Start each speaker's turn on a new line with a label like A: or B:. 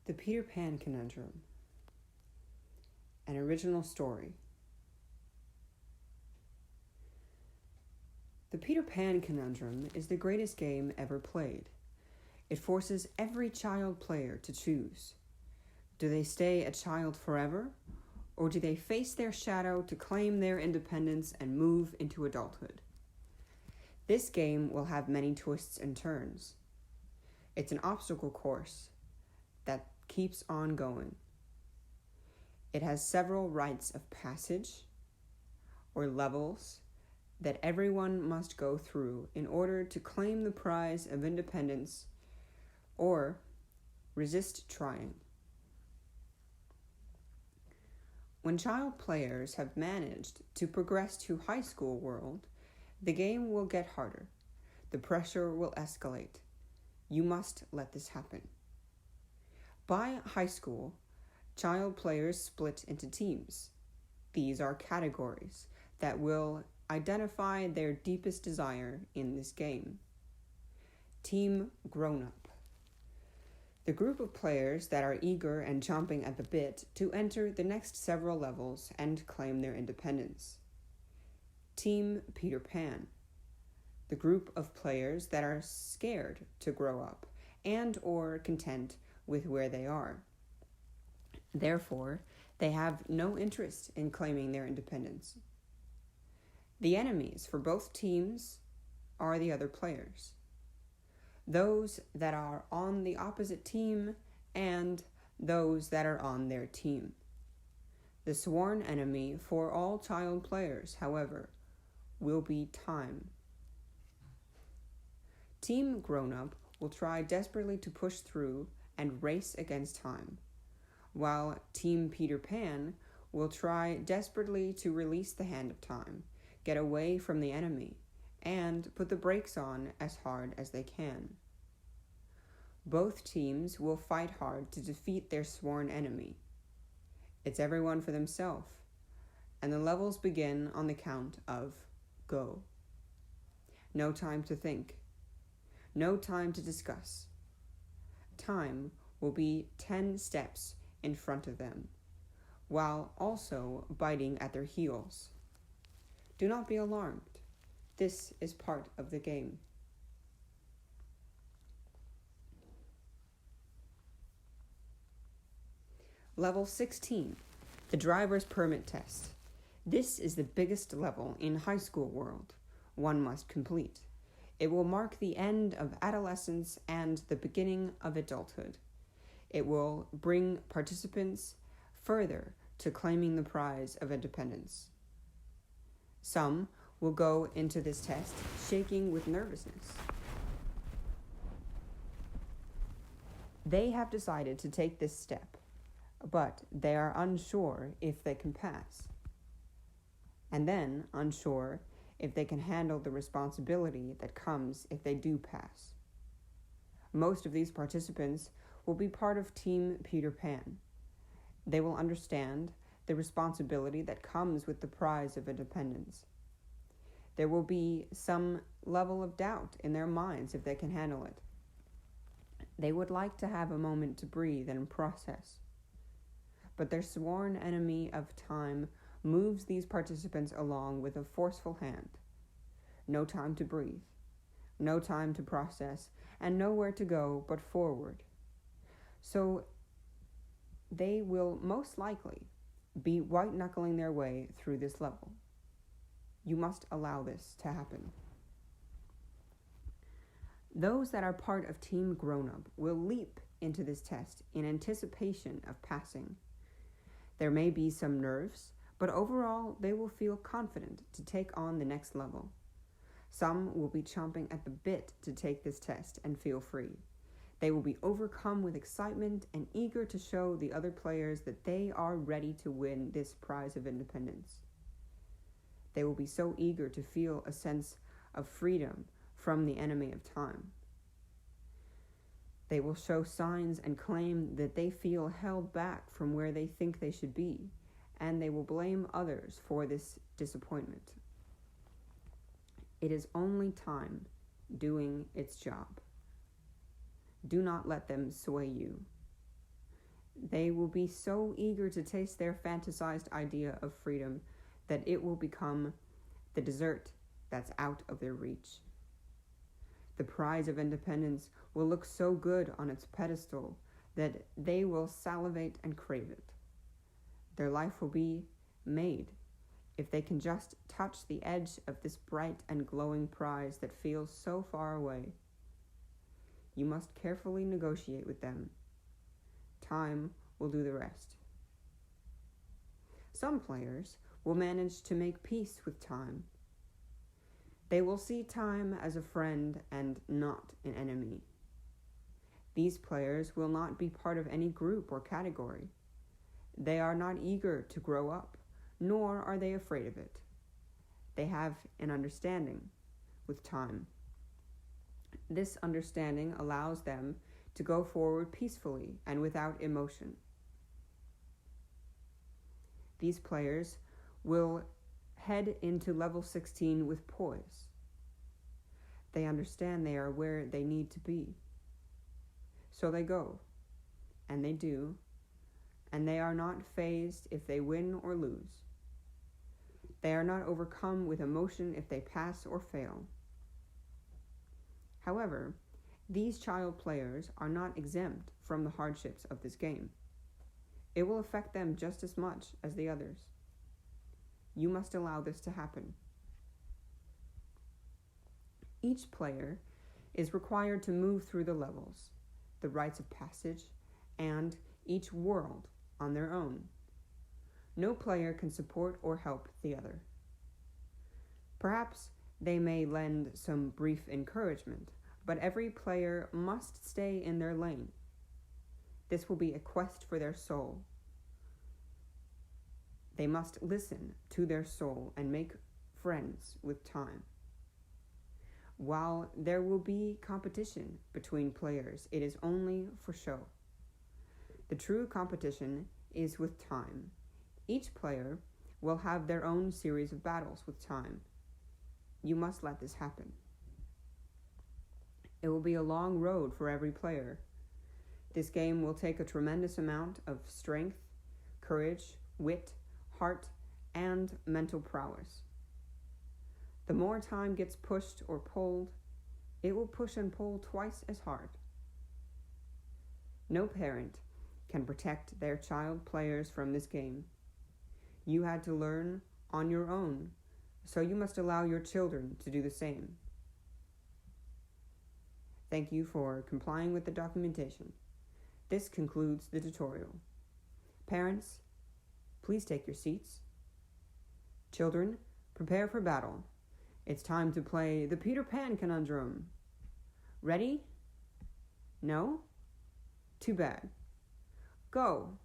A: The Peter Pan Conundrum. An original story. The Peter Pan Conundrum is the greatest game ever played. It forces every child player to choose. Do they stay a child forever, or do they face their shadow to claim their independence and move into adulthood? This game will have many twists and turns. It's an obstacle course that keeps on going. It has several rites of passage, or levels, that everyone must go through in order to claim the prize of independence or resist trying. When child players have managed to progress to high school world, the game will get harder. The pressure will escalate. You must let this happen. By high school, child players split into teams. These are categories that will identify their deepest desire in this game. Team Grown-Up. The group of players that are eager and chomping at the bit to enter the next several levels and claim their independence. Team Peter Pan. The group of players that are scared to grow up and or content with where they are. Therefore, they have no interest in claiming their independence. The enemies for both teams are the other players. Those that are on the opposite team and those that are on their team. The sworn enemy for all child players, however, will be time. Team Grown-Up will try desperately to push through and race against time, while Team Peter Pan will try desperately to release the hand of time, get away from the enemy, and put the brakes on as hard as they can. Both teams will fight hard to defeat their sworn enemy. It's everyone for themselves, and the levels begin on the count of go. No time to think. No time to discuss. Time will be 10 steps in front of them, while also biting at their heels. Do not be alarmed. This is part of the game. Level 16, the driver's permit test. This is the biggest level in high school world one must complete. It will mark the end of adolescence and the beginning of adulthood. It will bring participants further to claiming the prize of independence. Some will go into this test shaking with nervousness. They have decided to take this step, but they are unsure if they can pass, and then unsure if they can handle the responsibility that comes if they do pass. Most of these participants will be part of Team Peter Pan. They will understand the responsibility that comes with the prize of independence. There will be some level of doubt in their minds if they can handle it. They would like to have a moment to breathe and process. But their sworn enemy of time moves these participants along with a forceful hand. No time to breathe, no time to process, and nowhere to go but forward. So they will most likely be white-knuckling their way through this level. You must allow this to happen. Those that are part of Team Grown-Up will leap into this test in anticipation of passing. There may be some nerves, but overall they will feel confident to take on the next level. Some will be chomping at the bit to take this test and feel free. They will be overcome with excitement and eager to show the other players that they are ready to win this prize of independence. They will be so eager to feel a sense of freedom from the enemy of time. They will show signs and claim that they feel held back from where they think they should be, and they will blame others for this disappointment. It is only time doing its job. Do not let them sway you. They will be so eager to taste their fantasized idea of freedom that it will become the dessert that's out of their reach. The prize of independence will look so good on its pedestal that they will salivate and crave it. Their life will be made if they can just touch the edge of this bright and glowing prize that feels so far away. You must carefully negotiate with them. Time will do the rest. Some players will manage to make peace with time. They will see time as a friend and not an enemy. These players will not be part of any group or category. They are not eager to grow up, nor are they afraid of it. They have an understanding with time. This understanding allows them to go forward peacefully and without emotion. These players will head into level 16 with poise. They understand they are where they need to be. So they go, and they do, and they are not fazed if they win or lose. They are not overcome with emotion if they pass or fail. However, these child players are not exempt from the hardships of this game. It will affect them just as much as the others. You must allow this to happen. Each player is required to move through the levels, the rites of passage, and each world on their own. No player can support or help the other. Perhaps they may lend some brief encouragement, but every player must stay in their lane. This will be a quest for their soul. They must listen to their soul and make friends with time. While there will be competition between players, it is only for show. The true competition is with time. Each player will have their own series of battles with time. You must let this happen. It will be a long road for every player. This game will take a tremendous amount of strength, courage, wit, heart, and mental prowess. The more time gets pushed or pulled, it will push and pull twice as hard. No parent can protect their child players from this game. You had to learn on your own, so you must allow your children to do the same. Thank you for complying with the documentation. This concludes the tutorial. Parents, please take your seats. Children, prepare for battle. It's time to play the Peter Pan Conundrum. Ready? No? Too bad. Go!